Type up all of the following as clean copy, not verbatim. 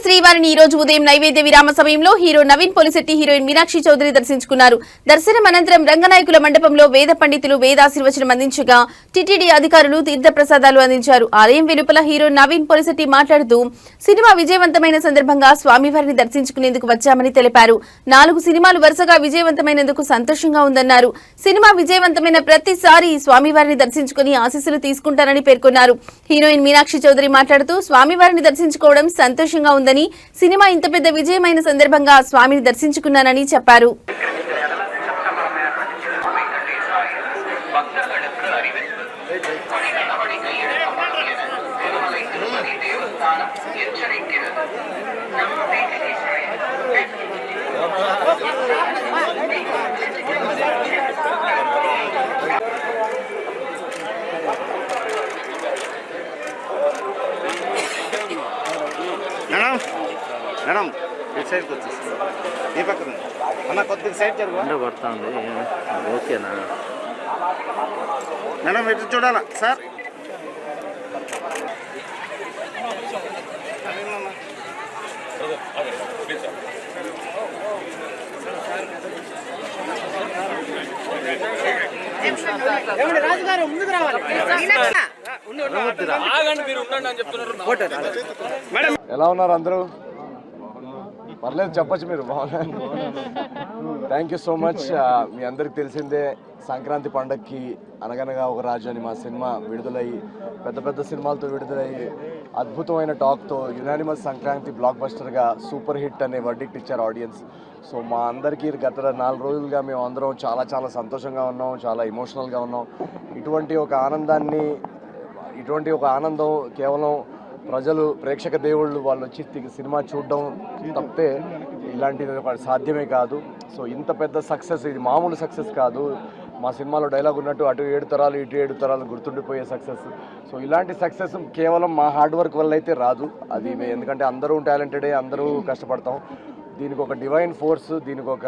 శ్రీవారిని ఈ రోజు ఉదయం నైవేద్య విరామ సమయంలో హీరో నవీన్ పోలిశెట్టి హీరోయిన్ మీనాక్షి చౌదరి దర్శించుకున్నారు. దర్శనం అనంతరం రంగనాయకుల మండపంలో వేద పండితులు వేదాశీర్వచనం అందించగా టీటీడీ అధికారులు తీర్థ ప్రసాదాలు అందించారు. ఆలయం వెలుపల హీరో నవీన్ పోలిశెట్టి మాట్లాడుతూ సినిమా విజయవంతమైన సందర్భంగా స్వామివారిని దర్శించుకునేందుకు వచ్చామని తెలిపారు. 4 సినిమాలు వరుసగా విజయవంతమైనందుకు సంతోషంగా ఉందన్నారు. సినిమా విజయవంతమైన ప్రతిసారి స్వామివారిని దర్శించుకుని ఆశీస్సులు తీసుకుంటారని పేర్కొన్నారు. హీరోయిన్ మీనాక్షి చౌదరి మాట్లాడుతూ స్వామివారిని దర్శించుకోవడం సంతోషంగా ఉందని, సినిమా ఇంత పెద్ద విజయమైన సందర్భంగా స్వామిని దర్శించుకున్నానని చెప్పారు. మేడం ఇటు సైడ్కి వచ్చేసి ఈ పక్కన అన్న కొద్దిగా సైడ్ జరుగు పడతా ఉంది. ఓకేనా మేడం ఇటు చూడాలా సార్? రాజుగారు ముందుకు రావాలి. ఎలా ఉన్నారు అందరూ? పర్లేదు చెప్పచ్చు మీరు. Thank you so much. మీ అందరికి తెలిసిందే సంక్రాంతి పండగకి అనగనగా ఒక రాజు అని మా సినిమా విడుదలయ్యి పెద్ద పెద్ద సినిమాలతో విడుదలయ్యి అద్భుతమైన టాక్తో యునానిమస్ సంక్రాంతి బ్లాక్ బస్టర్గా సూపర్ హిట్ అనే వర్డిక్ట్ ఇచ్చారు ఆడియన్స్. సో మా అందరికీ గత 4 రోజులుగా మేము అందరం చాలా చాలా సంతోషంగా ఉన్నాం, చాలా ఎమోషనల్గా ఉన్నాం. ఇటువంటి ఒక ఆనందం కేవలం ప్రజలు, ప్రేక్షక దేవుళ్ళు వాళ్ళు వచ్చి సినిమా చూడడం తప్పితే ఇలాంటిది సాధ్యమే కాదు. సో ఇంత పెద్ద సక్సెస్, ఇది మామూలు సక్సెస్ కాదు. మా సినిమాలో డైలాగ్ ఉన్నట్టు అటు 7 తరాలు ఇటు 7 తరాలు గుర్తుండిపోయే సక్సెస్. సో ఇలాంటి సక్సెస్ కేవలం మా హార్డ్ వర్క్ వల్ల అయితే రాదు. అది ఎందుకంటే అందరూ టాలెంటెడే, అందరూ కష్టపడతాం. దీనికి ఒక డివైన్ ఫోర్స్, దీనికి ఒక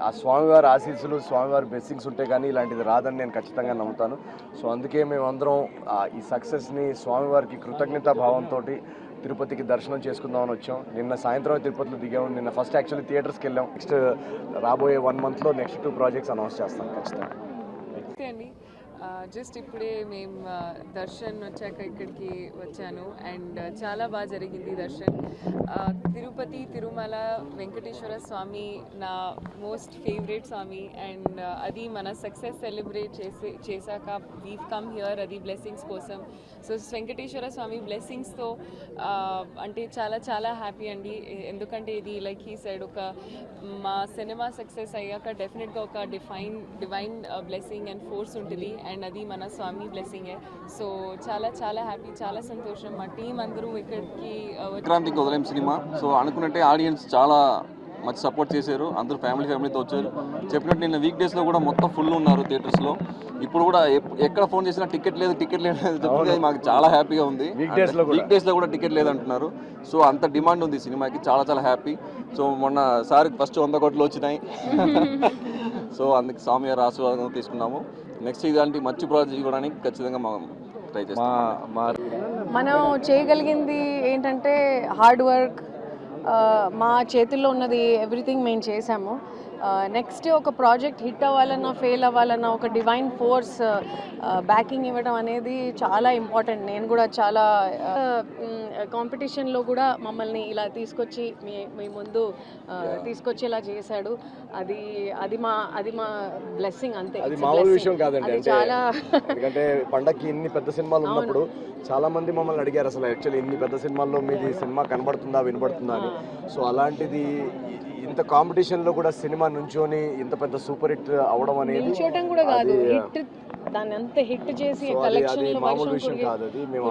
ఆ స్వామివారి ఆశీస్సులు, స్వామివారి బ్లెస్సింగ్స్ ఉంటే కానీ ఇలాంటిది రాదని నేను ఖచ్చితంగా నమ్ముతాను. సో అందుకే మేమందరం ఈ సక్సెస్ని స్వామివారికి కృతజ్ఞతా భావంతో తిరుపతికి దర్శనం చేసుకుందామని వచ్చాం. నిన్న సాయంత్రం తిరుపతిలో దిగాము. నిన్న ఫస్ట్ యాక్చువల్లీ థియేటర్స్కి వెళ్ళాం. నెక్స్ట్ రాబోయే 1 monthలో నెక్స్ట్ 2 ప్రాజెక్ట్స్ అనౌన్స్ చేస్తాం ఖచ్చితంగా. జస్ట్ ఇప్పుడే మేము దర్శన్ వచ్చాక ఇక్కడికి వచ్చాను అండ్ చాలా బాగా జరిగింది దర్శన్. తిరుపతి, తిరుమల వెంకటేశ్వర స్వామి నా మోస్ట్ ఫేవరెట్ స్వామి అండ్ అది మన సక్సెస్ సెలబ్రేట్ చేశాక వీవ్ కమ్ హియర్, అది బ్లెస్సింగ్స్ కోసం. సో వెంకటేశ్వర స్వామి బ్లెస్సింగ్స్తో అంటే చాలా చాలా హ్యాపీ అండి. ఎందుకంటే ఇది లైక్ హీ సైడ్ ఒక మా సినిమా సక్సెస్ అయ్యాక డెఫినెట్గా ఒక డివైన్ బ్లెస్సింగ్ అండ్ ఫోర్స్ ఉంటుంది అండ్ అది మన స్వామి బ్లెస్సింగే. సో చాలా చాలా హ్యాపీ, చాలా సంతోషం. మా టీం అందరూ ఇక్కడికి సంక్రాంతికి వదిలేం సినిమా. సో అనుకున్నట్టే ఆడియన్స్ చాలా మంచి సపోర్ట్ చేశారు. అందరూ ఫ్యామిలీతో వచ్చారు. చెప్పినట్టు నిన్న వీక్ డేస్లో కూడా మొత్తం ఫుల్ ఉన్నారు థియేటర్స్లో. ఇప్పుడు కూడా ఎక్కడ ఫోన్ చేసినా టికెట్ లేదు చెప్తే మాకు చాలా హ్యాపీగా ఉంది. వీక్ డేస్లో కూడా టికెట్ లేదు అంటున్నారు. సో అంత డిమాండ్ ఉంది సినిమాకి. చాలా చాలా హ్యాపీ. సో మొన్న సార్కి ఫస్ట్ 100 కోట్లు వచ్చినాయి. సో అందుకు స్వామి గారి ఆశీర్వాదం తీసుకున్నాము. నెక్స్ట్ ఇలాంటి మంచి ప్రాజెక్ట్ ఇవ్వడానికి ఖచ్చితంగా మనం ట్రై చేస్తాం. మనం చేయగలిగింది ఏంటంటే హార్డ్ వర్క్. మా చేతుల్లో ఉన్నది ఎవ్రీథింగ్ మేము చేసాము. నెక్స్ట్ ఒక ప్రాజెక్ట్ హిట్ అవ్వాలన్నా ఫెయిల్ అవ్వాలన్నా ఒక డివైన్ ఫోర్స్ బ్యాకింగ్ ఇవ్వడం అనేది చాలా ఇంపార్టెంట్. నేను కూడా చాలా కాంపిటీషన్లో కూడా మమ్మల్ని ఇలా తీసుకొచ్చి మీ ముందు తీసుకొచ్చేలా చేశాడు. అది మా బ్లెస్సింగ్ అంతే. అది మామూలు విషయం కాదండి. చాలా ఎందుకంటే పండగకి ఇన్ని పెద్ద సినిమాలు ఉన్నప్పుడు చాలా మంది మమ్మల్ని అడిగారు అసలు యాక్చువల్లీ ఇన్ని పెద్ద సినిమాల్లో మీది సినిమా కనబడుతుందా, వినబడుతుందా అని. సో అలాంటిది ఇంత కాంపిటీషన్లో కూడా సినిమా నుంచోని ఇంత పెద్ద సూపర్ హిట్ అవడం అనేది కూడా కాదు, హిట్ దాన్ని అంత హిట్ చేసి మామూలు విషయం కాదు. అది మేము